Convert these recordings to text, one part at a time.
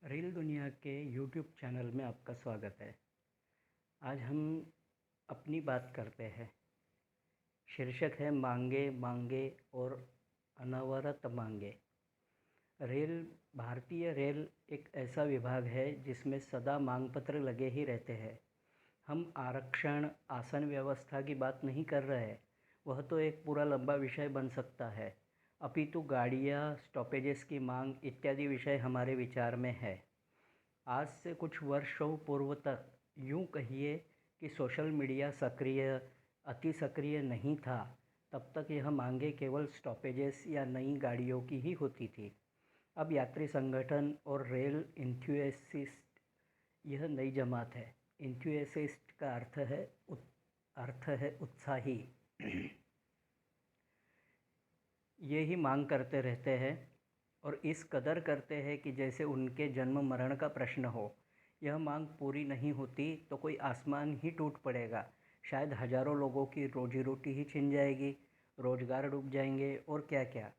Rail दुनिया के YouTube channel में आपका स्वागत है। आज हम अपनी बात करते हैं। शीर्षक है मांगे मांगे और अनवरत मांगे। रेल भारतीय रेल एक ऐसा विभाग है जिसमें सदा मांग पत्र लगे ही रहते हैं। हम आरक्षण आसन व्यवस्था की बात नहीं कर रहे, वह तो एक पूरा लंबा विषय बन सकता है। अपितु गाड़ियाँ, स्टॉपेजेस की मांग इत्यादि विषय हमारे विचार में है। आज से कुछ वर्षों पूर्व तक यूँ कहिए कि सोशल मीडिया अति सक्रिय नहीं था, तब तक यह मांगे केवल स्टॉपेजेस या नई गाड़ियों की ही होती थी। अब यात्री संगठन और रेल इंथ्यूसिस्ट यह नई जमात है। इंथ्यूसिस्ट का अर्थ है उत्साही। ये ही मांग करते रहते हैं और इस कदर करते हैं कि जैसे उनके जन्म मरण का प्रश्न हो। यह मांग पूरी नहीं होती तो कोई आसमान ही टूट पड़ेगा, शायद हज़ारों लोगों की रोजी रोटी ही छिन जाएगी, रोजगार डूब जाएंगे और क्या क्या।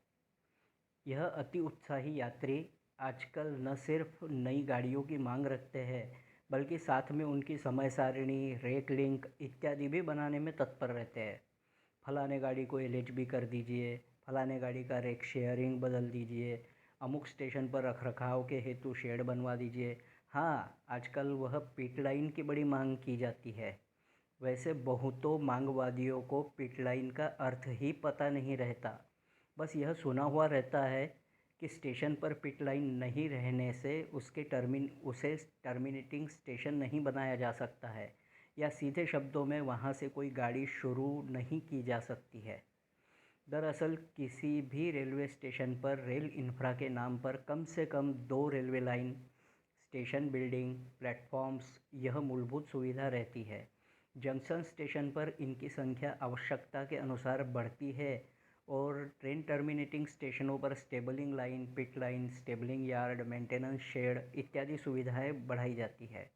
यह अति उत्साही यात्री आजकल न सिर्फ नई गाड़ियों की मांग रखते हैं, बल्कि साथ में उनकी समय सारिणी, रेट लिंक इत्यादि भी बनाने में तत्पर रहते हैं। फलाने गाड़ी को एलएचबी कर दीजिए, फलाने गाड़ी का रेक शेयरिंग बदल दीजिए, अमुक स्टेशन पर रखरखाव के हेतु शेड बनवा दीजिए। हाँ, आजकल वह पिट लाइन की बड़ी मांग की जाती है। वैसे बहुतों मांगवादियों को पिट लाइन का अर्थ ही पता नहीं रहता। बस यह सुना हुआ रहता है कि स्टेशन पर पिट लाइन नहीं रहने से उसे टर्मिनेटिंग स्टेशन नहीं बनाया जा सकता है, या सीधे शब्दों में वहाँ से कोई गाड़ी शुरू नहीं की जा सकती है। दरअसल किसी भी रेलवे स्टेशन पर रेल इंफ्रा के नाम पर कम से कम 2 railway line, station building, platforms यह मूलभूत सुविधा रहती है। जंक्शन स्टेशन पर इनकी संख्या आवश्यकता के अनुसार बढ़ती है और ट्रेन टर्मिनेटिंग स्टेशनों पर stabling line, pit line, stabling yard, maintenance shed इत्यादि सुविधाएं बढ़ाई जाती है।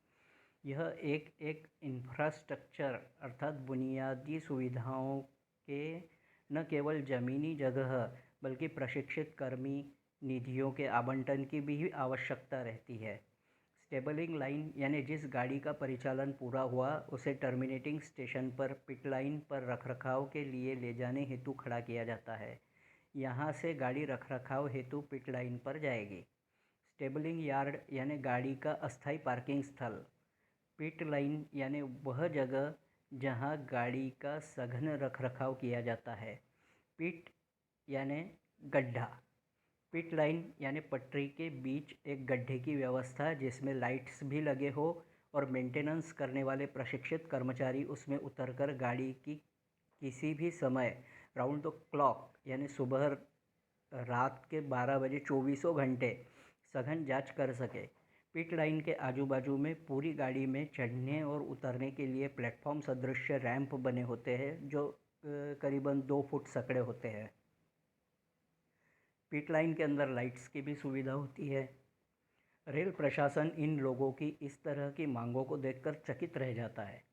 यह एक एक इंफ्रास्ट्रक्चर अर्थात बुनियादी सुविधाओं के न केवल ज़मीनी जगह बल्कि प्रशिक्षित कर्मी, निधियों के आवंटन की भी आवश्यकता रहती है। स्टेबलिंग लाइन यानी जिस गाड़ी का परिचालन पूरा हुआ उसे टर्मिनेटिंग स्टेशन पर पिट लाइन पर रखरखाव के लिए ले जाने हेतु खड़ा किया जाता है। यहाँ से गाड़ी रखरखाव हेतु पिट लाइन पर जाएगी। स्टेबलिंग यार्ड यानी गाड़ी का अस्थायी पार्किंग स्थल। पिट लाइन यानी वह जगह जहाँ गाड़ी का सघन रखरखाव किया जाता है। पिट यानी गड्ढा। पिट लाइन यानी पटरी के बीच एक गड्ढे की व्यवस्था जिसमें लाइट्स भी लगे हो और मेंटेनेंस करने वाले प्रशिक्षित कर्मचारी उसमें उतरकर गाड़ी की किसी भी समय राउंड द क्लॉक यानी सुबह रात के 12 बजे 24 घंटे सघन जांच कर सके। पिट लाइन के आजू बाजू में पूरी गाड़ी में चढ़ने और उतरने के लिए प्लेटफॉर्म सदृश रैंप बने होते हैं जो करीबन 2 फुट सकड़े होते हैं। पिट लाइन के अंदर लाइट्स की भी सुविधा होती है। रेल प्रशासन इन लोगों की इस तरह की मांगों को देखकर चकित रह जाता है।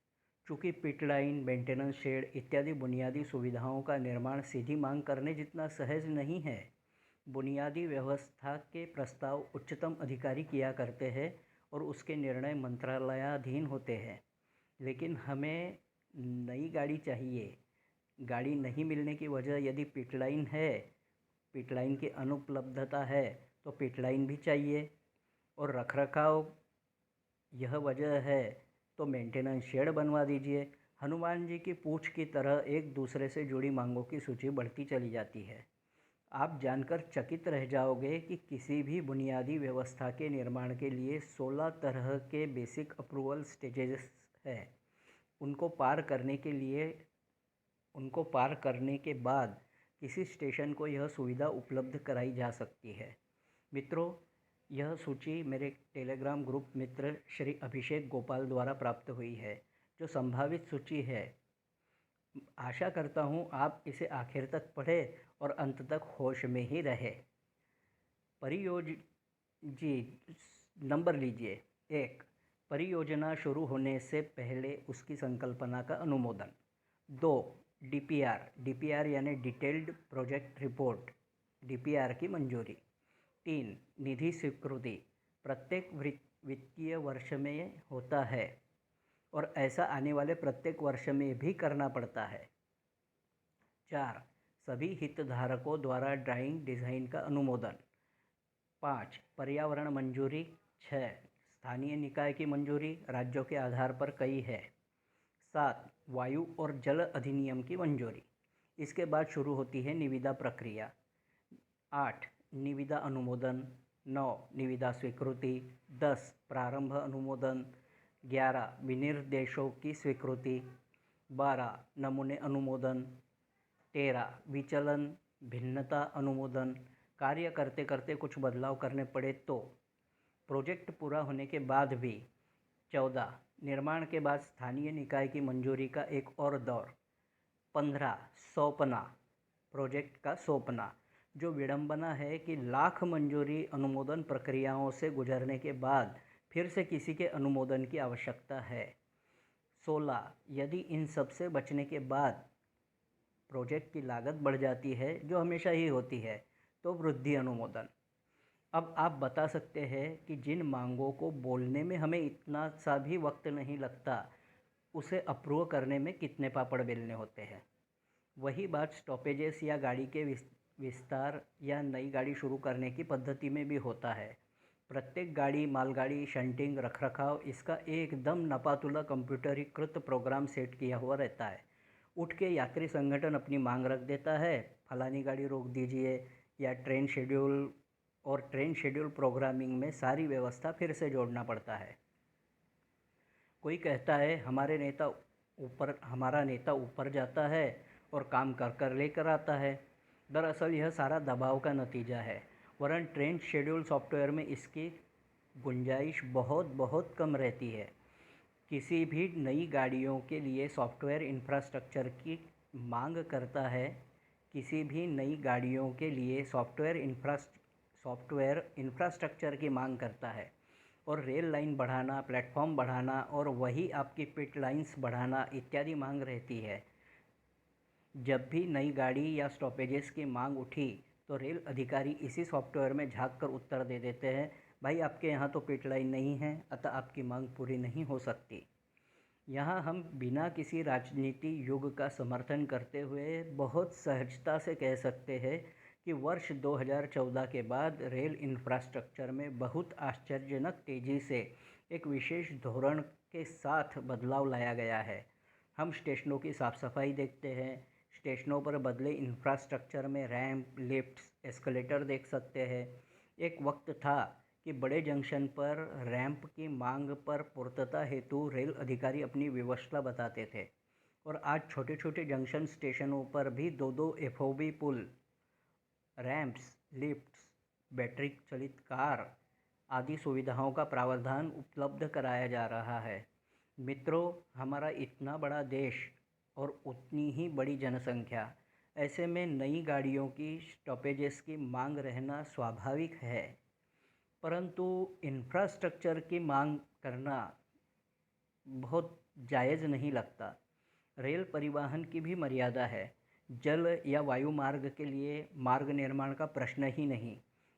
चूँकि पिट लाइन, मेंटेनेंस शेड इत्यादि बुनियादी सुविधाओं का निर्माण सीधी मांग करने जितना सहज नहीं है। बुनियादी व्यवस्था के प्रस्ताव उच्चतम अधिकारी किया करते हैं और उसके निर्णय मंत्रालयाधीन होते हैं। लेकिन हमें नई गाड़ी चाहिए। गाड़ी नहीं मिलने की वजह यदि पिट लाइन है, पिट लाइन की अनुपलब्धता है तो पिट लाइन भी चाहिए, और रखरखाव यह वजह है तो मेंटेनेंस शेड बनवा दीजिए। हनुमान जी की पूँछ की तरह एक दूसरे से जुड़ी मांगों की सूची बढ़ती चली जाती है। आप जानकर चकित रह जाओगे कि किसी भी बुनियादी व्यवस्था के निर्माण के लिए 16 तरह के बेसिक अप्रूवल स्टेजेस हैं। उनको पार करने के बाद किसी स्टेशन को यह सुविधा उपलब्ध कराई जा सकती है। मित्रों, यह सूची मेरे टेलीग्राम ग्रुप मित्र श्री अभिषेक गोपाल द्वारा प्राप्त हुई है, जो संभावित सूची है। आशा करता हूँ आप इसे आखिर तक पढ़ें और अंत तक होश में ही रहे। जी, नंबर लीजिए। 1, परियोजना शुरू होने से पहले उसकी संकल्पना का अनुमोदन। 2, डीपीआर यानी डिटेल्ड प्रोजेक्ट रिपोर्ट, डीपीआर की मंजूरी। 3, निधि स्वीकृति, प्रत्येक वित्तीय वर्ष में होता है और ऐसा आने वाले प्रत्येक वर्ष में भी करना पड़ता है। 4. सभी हितधारकों द्वारा ड्राइंग डिज़ाइन का अनुमोदन। 5. पर्यावरण मंजूरी। 6. स्थानीय निकाय की मंजूरी, राज्यों के आधार पर कई है। 7. वायु और जल अधिनियम की मंजूरी। इसके बाद शुरू होती है निविदा प्रक्रिया। 8. निविदा अनुमोदन। 9. निविदा स्वीकृति। 10. प्रारंभ अनुमोदन। 11. विनिर्देशों की स्वीकृति। 12. नमूने अनुमोदन। 13. विचलन भिन्नता अनुमोदन। कार्य करते करते कुछ बदलाव करने पड़े तो। प्रोजेक्ट पूरा होने के बाद भी। 14. निर्माण के बाद स्थानीय निकाय की मंजूरी का एक और दौर। 15. सौंपना, प्रोजेक्ट का सौंपना, जो विडंबना है कि लाख मंजूरी अनुमोदन प्रक्रियाओं से गुजरने के बाद फिर से किसी के अनुमोदन की आवश्यकता है। 16. यदि इन सब से बचने के बाद प्रोजेक्ट की लागत बढ़ जाती है, जो हमेशा ही होती है, तो वृद्धि अनुमोदन। अब आप बता सकते हैं कि जिन मांगों को बोलने में हमें इतना सा भी वक्त नहीं लगता, उसे अप्रूव करने में कितने पापड़ बेलने होते हैं। वही बात स्टॉपेजेस या गाड़ी के विस्तार या नई गाड़ी शुरू करने की पद्धति में भी होता है। प्रत्येक गाड़ी, मालगाड़ी, शंटिंग, रखरखाव, इसका एकदम नपातुला कंप्यूटरीकृत प्रोग्राम सेट किया हुआ रहता है। उठ के यात्री संगठन अपनी मांग रख देता है, फलानी गाड़ी रोक दीजिए, या ट्रेन शेड्यूल प्रोग्रामिंग में सारी व्यवस्था फिर से जोड़ना पड़ता है। कोई कहता है हमारा नेता ऊपर जाता है और काम कर कर लेकर आता है। दरअसल यह सारा दबाव का नतीजा है, वरन ट्रेन शेड्यूल सॉफ्टवेयर में इसकी गुंजाइश बहुत बहुत कम रहती है। किसी भी नई गाड़ियों के लिए सॉफ्टवेयर इंफ्रास्ट्रक्चर की मांग करता है, किसी भी नई गाड़ियों के लिए सॉफ्टवेयर इंफ्रास्ट्रक्चर की मांग करता है, और रेल लाइन बढ़ाना, प्लेटफॉर्म बढ़ाना और वही आपकी पिट लाइंस बढ़ाना इत्यादि मांग रहती है। जब भी नई गाड़ी या स्टॉपेजेस की मांग उठी तो रेल अधिकारी इसी सॉफ्टवेयर में झांक कर उत्तर दे देते हैं, भाई आपके यहाँ तो पिट लाइन नहीं है, अतः आपकी मांग पूरी नहीं हो सकती। यहाँ हम बिना किसी राजनीति युग का समर्थन करते हुए बहुत सहजता से कह सकते हैं कि वर्ष 2014 के बाद रेल इंफ्रास्ट्रक्चर में बहुत आश्चर्यजनक तेज़ी से एक विशेष धोरण के साथ बदलाव लाया गया है। हम स्टेशनों की साफ़ सफाई देखते हैं, स्टेशनों पर बदले इंफ्रास्ट्रक्चर में रैंप, लिफ्ट्स, एस्केलेटर देख सकते हैं। एक वक्त था कि बड़े जंक्शन पर रैंप की मांग पर पूर्तता हेतु रेल अधिकारी अपनी विवशता बताते थे, और आज छोटे छोटे जंक्शन स्टेशनों पर भी दो एफओबी पुल, रैंप्स, लिफ्ट्स, बैटरी चलित कार आदि सुविधाओं का प्रावधान उपलब्ध कराया जा रहा है। मित्रों, हमारा इतना बड़ा देश और उतनी ही बड़ी जनसंख्या, ऐसे में नई गाड़ियों की स्टॉपेजेस की मांग रहना स्वाभाविक है, परंतु इंफ्रास्ट्रक्चर की मांग करना बहुत जायज़ नहीं लगता। रेल परिवहन की भी मर्यादा है। जल या वायु मार्ग के लिए मार्ग निर्माण का प्रश्न ही नहीं,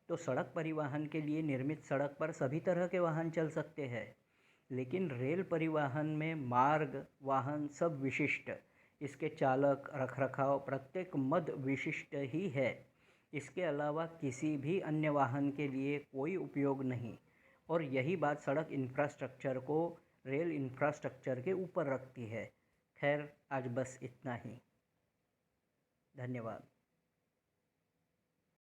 तो सड़क परिवहन के लिए निर्मित सड़क पर सभी तरह के वाहन चल सकते हैं, लेकिन रेल परिवहन में मार्ग, वाहन सब विशिष्ट, इसके चालक, रखरखाव प्रत्येक मद विशिष्ट ही है। इसके अलावा किसी भी अन्य वाहन के लिए कोई उपयोग नहीं, और यही बात सड़क इंफ्रास्ट्रक्चर को रेल इंफ्रास्ट्रक्चर के ऊपर रखती है। खैर, आज बस इतना ही। धन्यवाद।